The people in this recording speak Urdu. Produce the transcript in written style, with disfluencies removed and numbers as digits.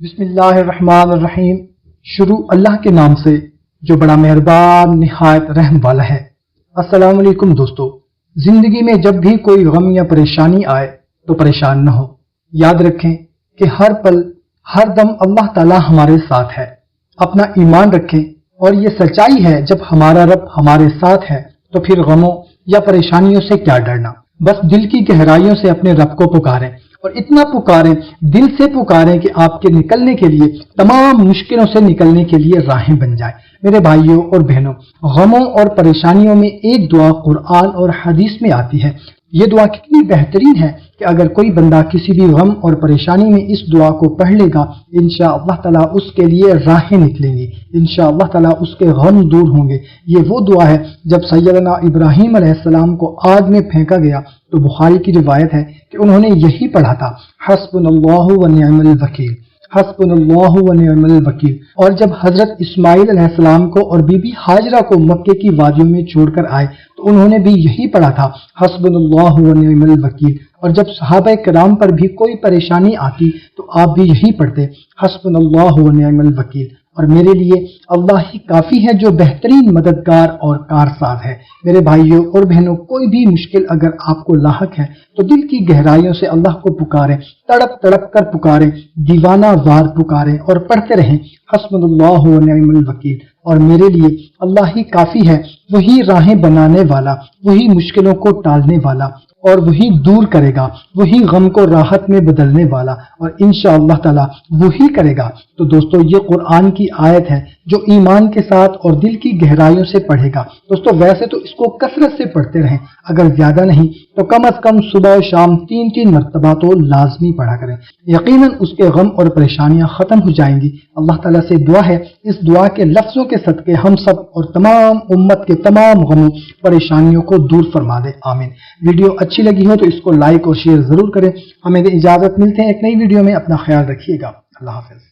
بسم اللہ الرحمن الرحیم۔ شروع اللہ کے نام سے جو بڑا مہربان نہایت رحم والا ہے۔ السلام علیکم دوستو، زندگی میں جب بھی کوئی غم یا پریشانی آئے تو پریشان نہ ہو۔ یاد رکھیں کہ ہر پل ہر دم اللہ تعالی ہمارے ساتھ ہے۔ اپنا ایمان رکھیں اور یہ سچائی ہے جب ہمارا رب ہمارے ساتھ ہے تو پھر غموں یا پریشانیوں سے کیا ڈرنا۔ بس دل کی گہرائیوں سے اپنے رب کو پکاریں اور اتنا پکاریں، دل سے پکاریں کہ آپ کے نکلنے کے لیے، تمام مشکلوں سے نکلنے کے لیے راہیں بن جائیں۔ میرے بھائیوں اور بہنوں، غموں اور پریشانیوں میں ایک دعا قرآن اور حدیث میں آتی ہے۔ یہ دعا کتنی بہترین ہے کہ اگر کوئی بندہ کسی بھی غم اور پریشانی میں اس دعا کو پڑھ لے گا، انشاءاللہ تعالیٰ اس کے لیے راہیں نکلیں گی، انشاءاللہ تعالیٰ اس کے غم دور ہوں گے۔ یہ وہ دعا ہے جب سیدنا ابراہیم علیہ السلام کو آگ میں پھینکا گیا تو بخاری کی روایت ہے کہ انہوں نے یہی پڑھا تھا، حسبنا اللہ و نعم الوکیل، حسبنا اللہ و نعم الوکیل۔ اور جب حضرت اسماعیل علیہ السلام کو اور بی بی ہاجرہ کو مکے کی وادیوں میں چھوڑ کر آئے تو انہوں نے بھی یہی پڑھا تھا، حسبنا اللہ و نعم الوکیل۔ اور جب صحابہ کرام پر بھی کوئی پریشانی آتی تو آپ بھی یہی پڑھتے، حسبنا اللہ و نعم الوکیل۔ اور میرے لیے اللہ ہی کافی ہے جو بہترین مددگار اور کارساز ہے۔ میرے بھائیوں اور بہنوں، کوئی بھی مشکل اگر آپ کو لاحق ہے تو دل کی گہرائیوں سے اللہ کو پکاریں، تڑپ تڑپ کر پکاریں، دیوانہ وار پکاریں اور پڑھتے رہیں، حسبنا اللہ و نعم الوکیل۔ اور میرے لیے اللہ ہی کافی ہے، وہی راہیں بنانے والا، وہی مشکلوں کو ٹالنے والا اور وہی دور کرے گا، وہی غم کو راحت میں بدلنے والا، اور انشاءاللہ تعالی وہی کرے گا۔ تو دوستو، یہ قرآن کی آیت ہے جو ایمان کے ساتھ اور دل کی گہرائیوں سے پڑھے گا۔ دوستو، ویسے تو اس کو کثرت سے پڑھتے رہیں، اگر زیادہ نہیں تو کم از کم صبح و شام 3 مرتبہ تو لازمی پڑھا کریں، یقیناً اس کے غم اور پریشانیاں ختم ہو جائیں گی۔ اللہ تعالیٰ سے دعا ہے اس دعا کے لفظوں کے صدقے ہم سب اور تمام امت کے تمام غموں پریشانیوں کو دور فرما دے، آمین۔ ویڈیو اچھی لگی ہو تو اس کو لائک اور شیئر ضرور کریں۔ ہمیں اجازت، ملتے ہیں ایک نئی ویڈیو میں، اپنا خیال رکھیے گا، اللہ حافظ۔